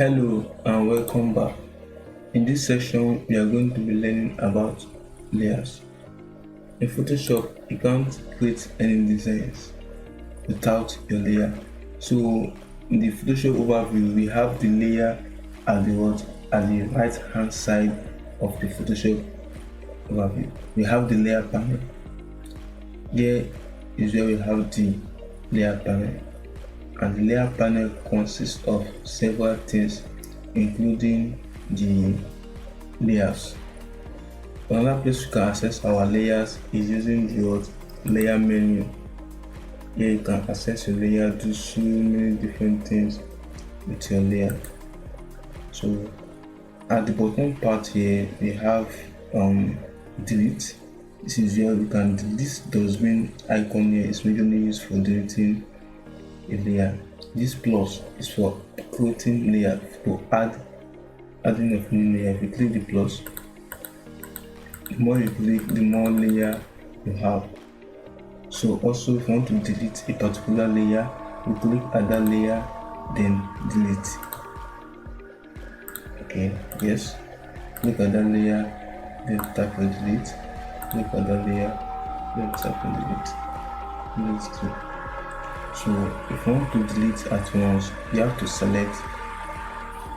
Hello and welcome back. In this section, we are going to be learning about layers. In Photoshop, you can't create any designs without your layer. So in the Photoshop overview, we have the layer at the right hand side of the Photoshop overview. We have the layer panel. Here is where we have the layer panel. And the layer panel consists of several things, including the layers. Another place you can access our layers is using the layer menu. Here you can access your layer, do so many different things with your layer. So at the bottom part here we have delete. This is where we can delete. This dustbin icon here is majorly used for deleting a layer. This plus is for creating layer, to adding of new layer. If you click the plus, the more you click, the more layer you have. So also if you want to delete a particular layer, you click at that layer, then delete. Okay, yes, click at that layer, then tap on delete. Click at that layer, then tap on delete. Delete too. So if you want to delete at once, you have to select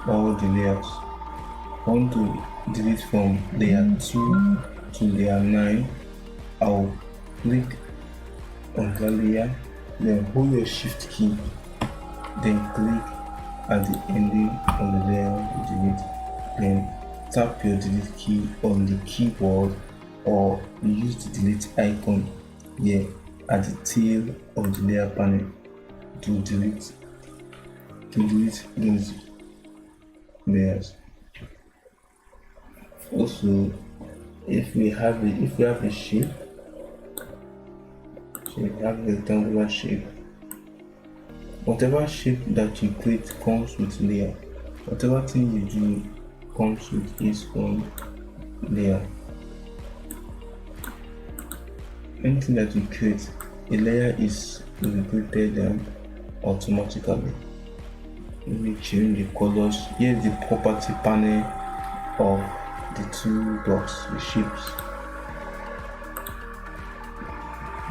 all the layers. If you want to delete from layer 2 to layer 9, I'll click on the layer, then hold your shift key, then click at the ending of the layer to delete, then tap your delete key on the keyboard, or you use the delete icon here at the tail of the layer panel to delete those layers. Also, if we have a shape, so we have a rectangular shape. Whatever shape that you create comes with layer. Whatever thing you do comes with its own layer. Anything that you create, a layer will be created automatically. Let me change the colors. Here's the property panel of the two blocks, the shapes.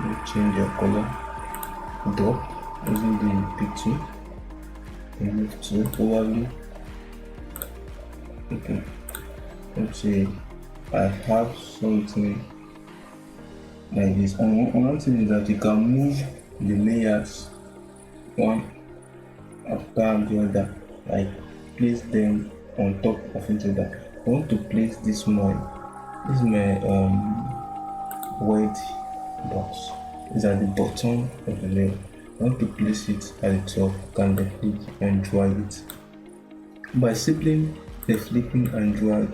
Let me change your color. Drop using the P2. And move to overview. Okay. Let's say I have something like this. And one thing is that you can move the layers one after the other, like place them on top of each other. I want to place this is my white box. It's at the bottom of the layer. I want to place it at the top. Can left click and drag it. By simply left clicking and drag,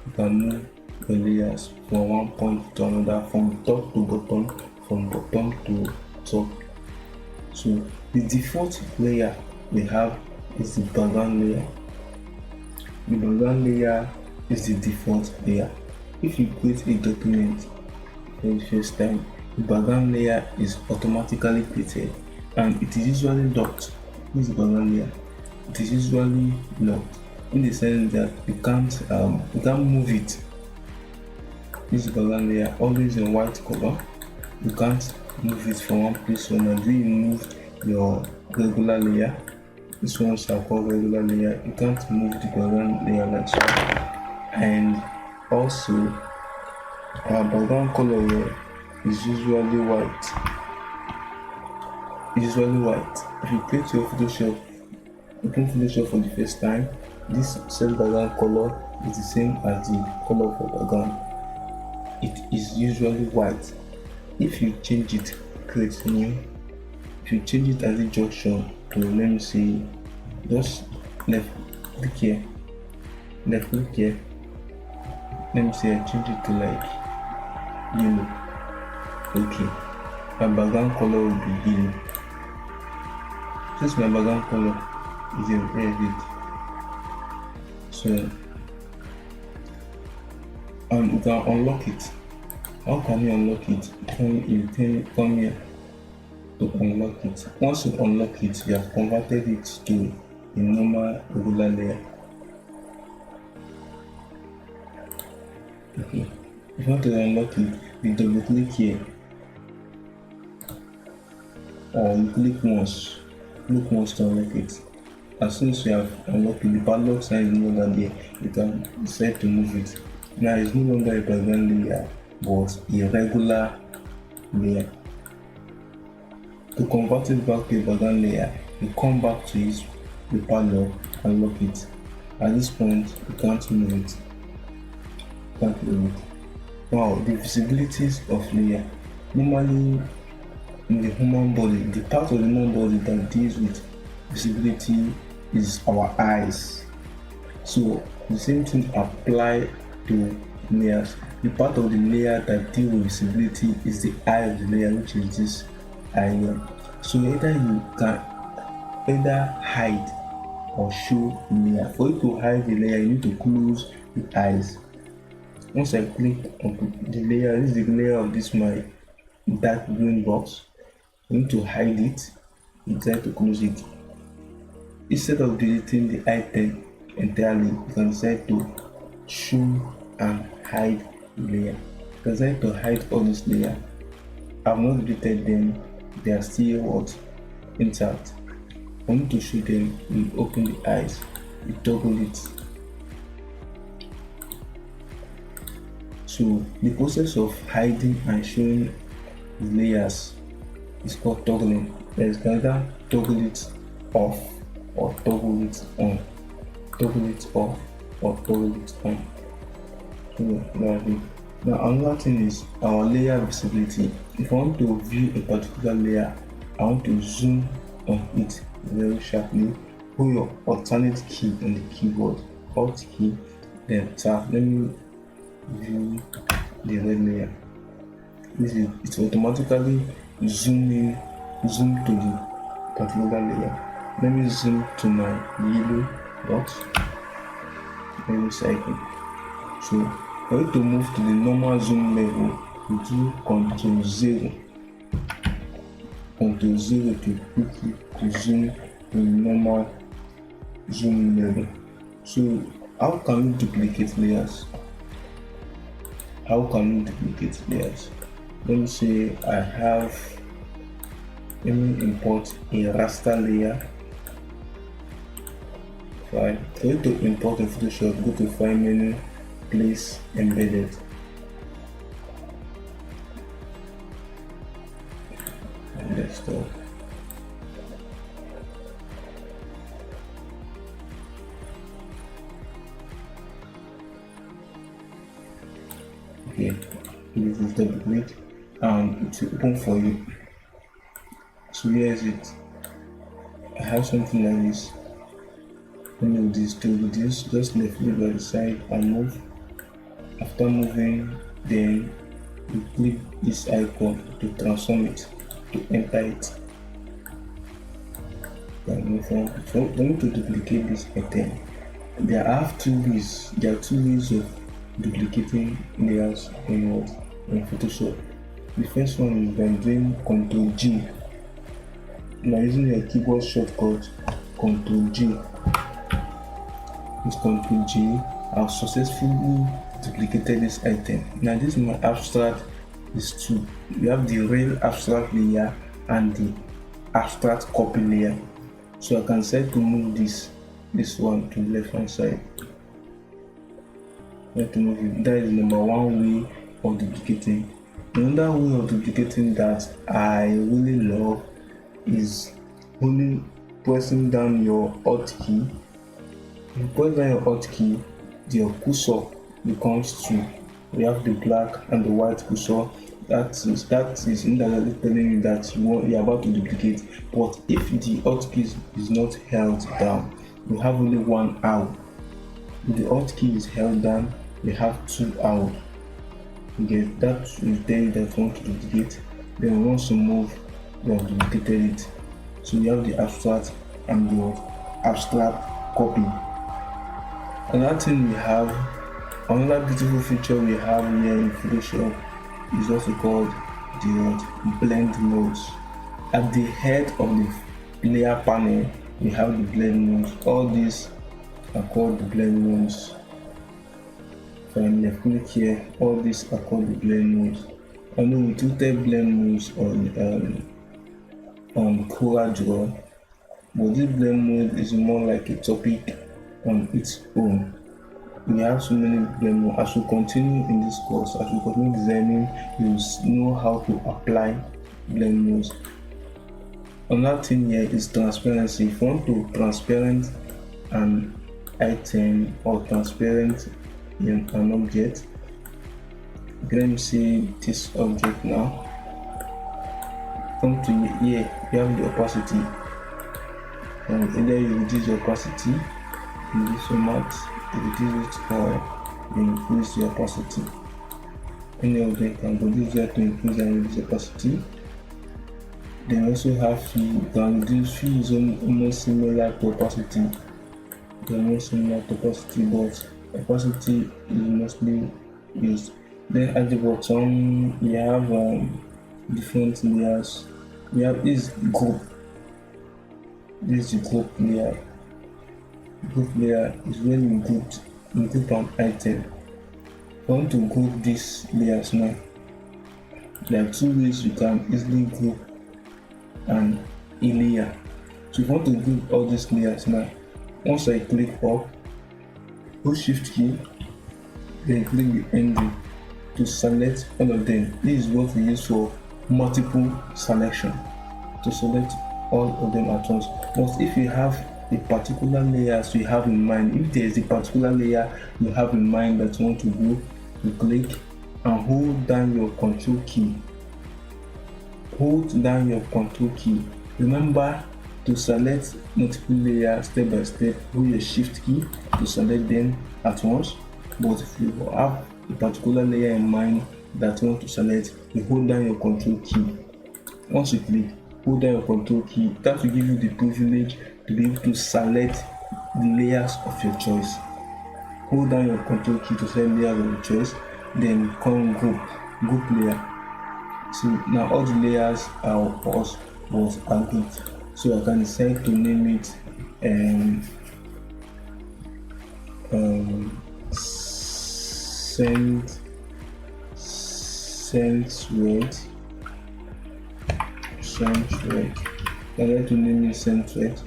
you can move the layers from one point to another, from top to bottom, from bottom to top. So the default layer we have is the background layer. The background layer is the default layer. If you create a document for the first time, the background layer is automatically created and it is usually locked. This is the background layer. It is usually locked in the sense that you can't move it. This is the background layer, always in white color. You can't move it from one place to another. You move your regular layer. This one's are called regular layer. You can't move the background layer like so. And also, our background color here is usually white. Usually white. If you create your open Photoshop for the first time, this same background color is the same as the color of the background. It is usually white. If you change it, create new. If you change it as a junction to, let me see, just left click here, let me say I change it to like yellow. Okay, my background color will be yellow. Since my background color is a red, so you can unlock it. How can you unlock it? Come here to unlock it. Once you unlock it, you have converted it to a normal regular layer. Okay. If you want to unlock it, you double click here or you click once to unlock it. As soon as you have unlocked it, the padlock sign is no longer there. You can decide to move it. Now it's no longer a background layer but a regular layer. To convert it back to a background layer, you come back to it, the padlock, and lock it. At this point, you can't move it. Now, the visibilities of layer. Normally, in the human body, the part of the human body that deals with visibility is our eyes. So the same thing apply to layers. The part of the layer that deals with visibility is the eye of the layer, which is this eye here. So either you can hide or show the layer. For you to hide the layer, you need to close the eyes. Once I click on the layer, this is the layer of this my dark green box. You need to hide it, you try to close it. Instead of deleting the item entirely, you can decide to show and hide the layer. You can decide to hide all this layer. I've not deleted them, they are still intact. I want to show them, you open the eyes, you toggle it. So the process of hiding and showing the layers is called toggling. There is either toggle it off or toggle it on. Toggle it off or toggle it on. So now another thing is our layer visibility. If I want to view a particular layer, I want to zoom on it very sharply. Hold your alternate key on the keyboard, Alt key, then tap. Let me view the red layer. It automatically zoom to the particular layer. Let me zoom to my yellow dot, yellow cycle. So for you to move to the normal zoom level, you do Ctrl 0. Ctrl 0 to quickly to zoom to the normal zoom level. So how can you duplicate layers? Let me say let me import a raster layer. For you to import a Photoshop, go to File menu, Place Embedded. And Desktop. Okay, this is double click and it will open for you. So here is it. I have something like this. Let me do this to reduce, just left click by the side and move. After moving, then you click this icon to transform it, to enter it. So let me to duplicate this item. There are two ways of duplicating layers in Photoshop. The first one is by doing Ctrl G. Now using a keyboard shortcut Ctrl G. With Ctrl G, I've successfully duplicated this item. Now this is my abstract is two. We have the real abstract layer and the abstract copy layer. So I can decide to move this one to the left hand side. To move it. That is number one way of duplicating. Another way of duplicating that I really love is only pressing down your Alt key. If you press down your Alt key, your cursor becomes two. We have the black and the white cursor. That is indirectly telling you that you're about to duplicate. But if the Alt key is not held down, you have only one arrow. If the Alt key is held down, you have two arrows. That will tell you that you want to duplicate. Then once you move, you have duplicated it. So you have the abstract and the abstract copy. Another thing another beautiful feature we have here in Photoshop is also called the blend modes. At the head of the layer panel, We have the blend modes. All these are called the blend modes. If I left click here, all these are called the blend modes. I know we treated blend modes on CorelDRAW, but this blend mode is more like a topic on its own. We have so many blend modes. As we continue in this course, as we continue designing, you will know how to apply blend modes. Another thing here is transparency. If you want to transparent an item or transparent an object, let me see this object now. Come to here, you have the opacity, and either you reduce the opacity in this format, you reduce it, or you increase the opacity. Any of them can go this way to increase and reduce the opacity. Then also have fee. You can reduce fee is almost similar to opacity. They're almost similar to opacity, but opacity is mostly used. Then at the bottom we have different layers. We have this group. This is the group layer. Group layer is when you group an item. I want to group these layers now. There are two ways you can easily group a layer. So if you want to group all these layers now, once I click up, hold shift key, then click the engine to select all of them. This is what we use for multiple selection, to select all of them at once. But if you have a particular layer you have in mind, if there is a particular layer you have in mind that you want to group, you click and hold down your control key. Hold down your control key. Remember to select multiple layers step by step. Hold your shift key to select them at once. But if you have a particular layer in mind that you want to select, you hold down your control key. Once you click, hold down your control key. That will give you the privilege to be able to select the layers of your choice. Hold down your control key to select layers of your choice, then come group layer. So now all the layers are us but are grouped. So I can decide to name it centroid. I like to name it centroid.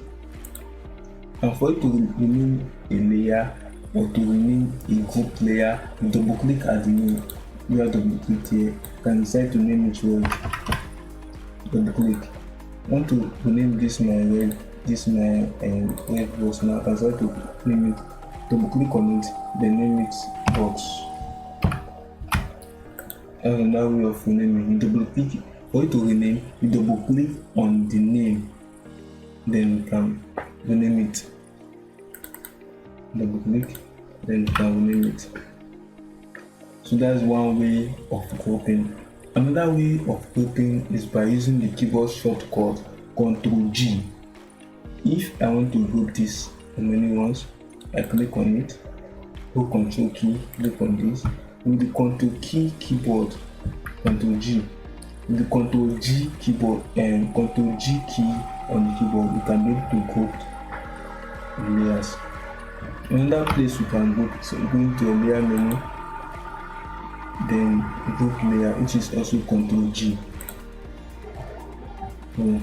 And for it to rename a layer or to rename a group layer, you double click at the name. You have double click here. You can decide to name it red. Double click. I want to rename this my red. This my red box. Now I can decide to name it. Double click on it. Then name it box. That's another way of renaming. You double click. For it to rename, you double click on the name. Then you can rename it. Double click. Then you can rename it. So that's one way of grouping. Another way of grouping is by using the keyboard shortcut Ctrl G. If I want to group this many ones, I click on it, hold Ctrl key, click on this. With the Ctrl key keyboard, Ctrl G. With the Ctrl G keyboard and Ctrl G key on the keyboard, you can be able to group the layers. Another place you can group, so go into your layer menu, then group layer, which is also Ctrl G. So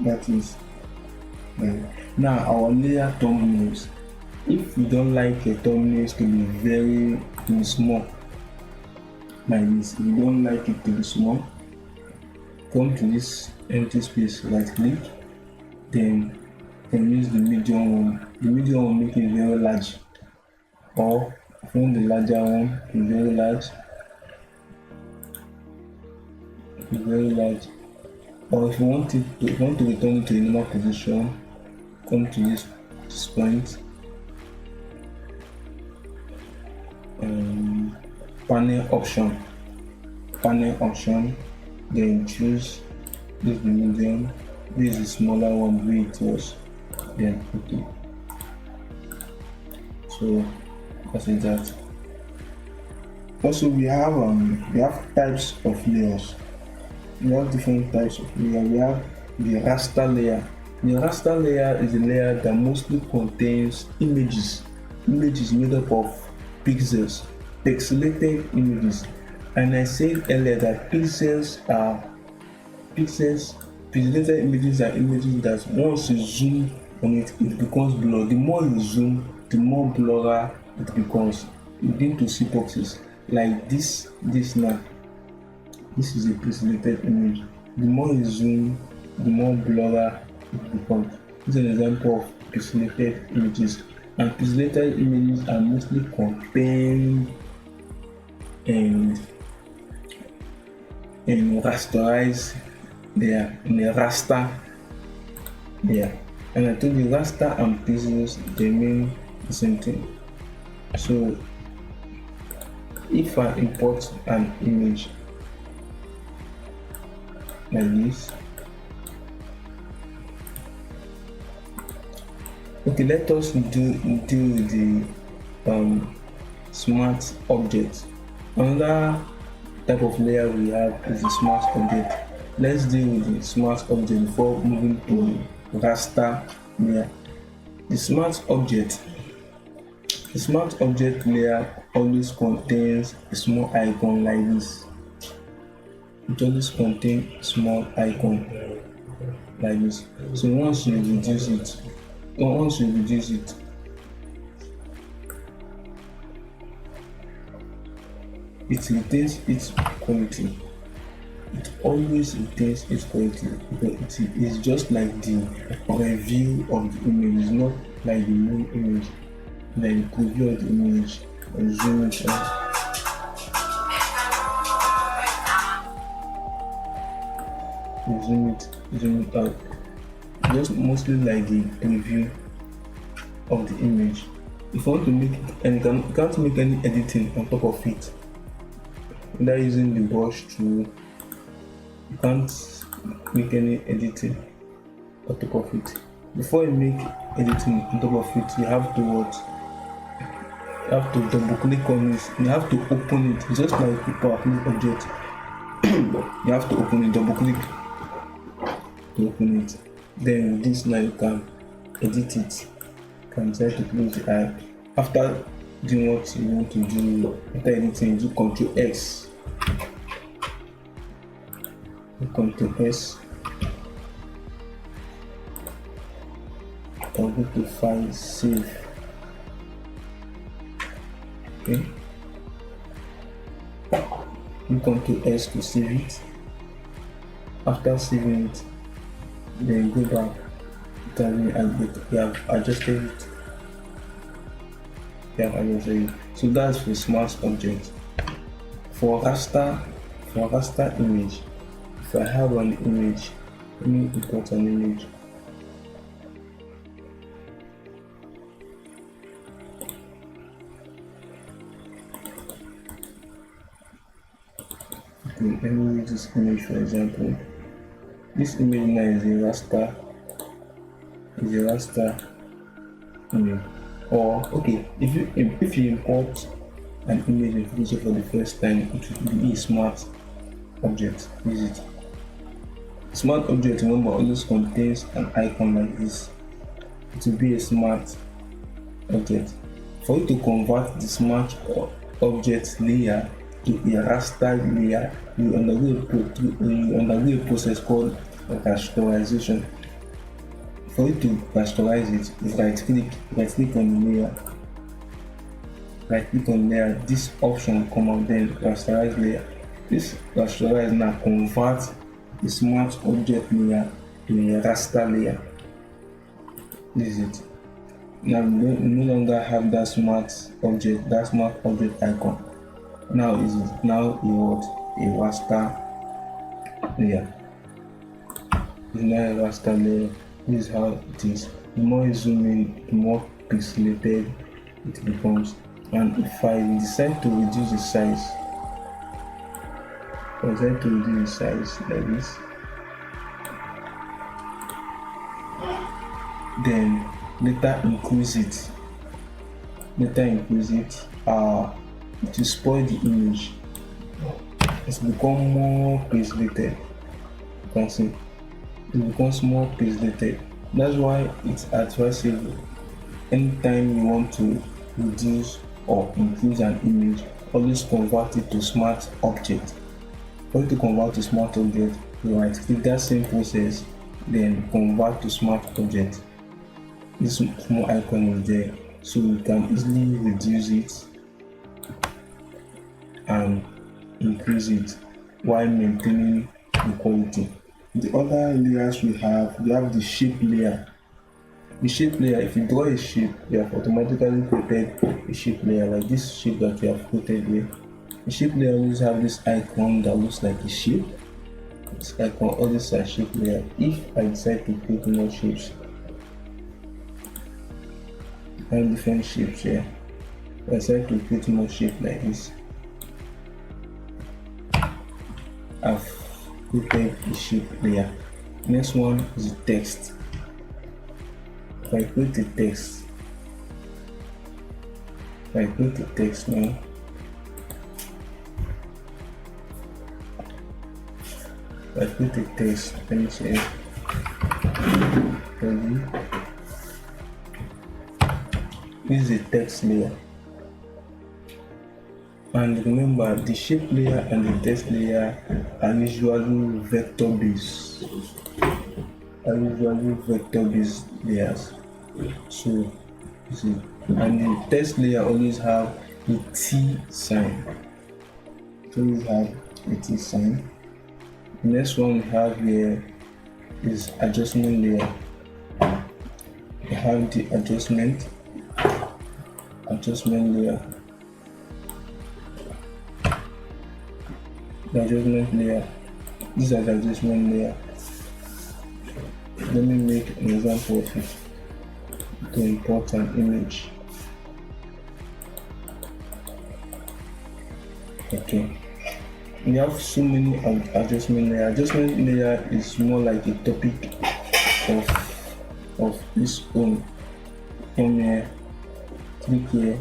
that is now our layer thumbnails. If you don't like your thumbnails to be small like this, if you don't like it to be small, come to this empty space, right click, then you can use the medium one. The medium one make it very large, or if you want the larger one, it's very large. It's very large. Or if you want to return it to a normal position, come to this point, panel option, then choose this, the medium, this is the smaller one where it was, then okay. So that's it. That also we have types of layers. We have different types of layer. We have the raster layer. The raster layer is a layer that mostly contains images, images made up of pixels, pixelated images. And I said earlier that pixels, pixelated images are images that once you zoom on it, it becomes blurred. The more you zoom, the more blurrer it becomes. You begin to see boxes like this now. This is a pixelated image. The more you zoom, the more blurrer it becomes. This is an example of pixelated images. And pixelated images are mostly contained in rasterized layer, in a raster layer. And I told you raster and pixels, they mean the same thing. So if I import an image like this, okay, let us do the smart object. Another type of layer we have is the smart object. Let's deal with the smart object before moving to the raster layer. The smart object layer always contains a small icon like this. It always contains a small icon like this. So once you reduce it, it retains its quality. It always retains its quality because it is just like the review of the image. It's not like the main image, like the preview of the image. And zoom it out. Zoom it out. Just mostly like the preview of the image. If you want to make it, and you can't make any editing on top of it without using the brush tool. You can't make any editing on top of it. Before you make editing on top of it, you have to double click on it. You have to open it, just like the PowerPoint object. You have to open it, double click to open it. Then this now you can edit it. You can try to close the eye. After doing what you want to do, after editing, do Ctrl S. Ctrl S. I'll go to File, Save. Okay. You Ctrl S to save it. After saving it, then go back. You have adjusted it. So that's for smart object. For raster image, if I have an image, let me import an image. Okay, let me use this image for example. This image now is a raster image. Or okay, if you import an image in Photoshop for the first time, it will be a smart object. Use it. Smart object, remember, always contains an icon like this. It will be a smart object. For you to convert the smart object layer to a raster layer, you undergo a process called rasterization. For you to rasterize it, you right click on the layer. Right click on layer, this option will come out, then rasterize layer. This rasterize now converts the smart object layer to a raster layer. This is it. Now we no longer have that smart object icon. Now is it now a raster layer. It's now a raster layer. This is how it is. The more you zoom in, the more pixelated it becomes. And if I decide to reduce the size, like this, then later increase it, it will spoil the image. It's become more pixelated. You can see it becomes more pixelated. That's why it's advisable anytime you want to reduce or increase an image, always convert it to smart object. For you to convert to smart object, you right click that same process, then convert to smart object. This small icon is there, so you can easily reduce it and increase it while maintaining the quality. The other layers we have the shape layer. The shape layer, if you draw a shape, you have automatically created a shape layer like this shape that you have created here. The shape layer always have this icon that looks like a shape. This icon always a shape layer. If I decide to create more shapes, and different shapes here, I decide to create more shape like this, I've created a shape layer. Next one is the text. If I create the text, now, if I create the text, let me say ready. This is the text layer. And remember, the shape layer and the text layer are usually vector based. Layers. So you see, and the text layer always have a T sign. So we have a T sign. The next one we have here is adjustment layer. We have the adjustment layer. The adjustment layer. These are the adjustment layer. Let me make an example of it to import an image. Okay. We have so many adjustment layer. Adjustment layer is more like a topic of its own. Come here, click here.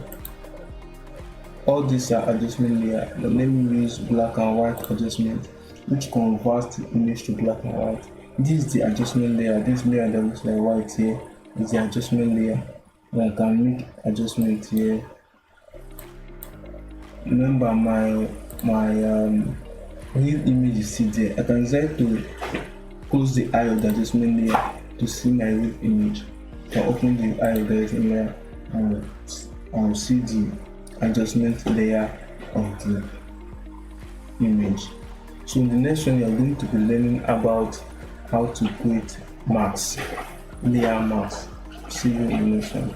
All these are adjustment layer. Let me use black and white adjustment, which converts the image to black and white. This is the adjustment layer. This layer that looks like white here is the adjustment layer. And I can make adjustment here. Remember my real image is still there. I can decide to close the eye of the adjustment layer to see my real image. I open the eye of the adjustment layer and I'll see the adjustment layer of the image. So in the next one, you are going to be learning about how to create masks, layer masks. See you in the next one.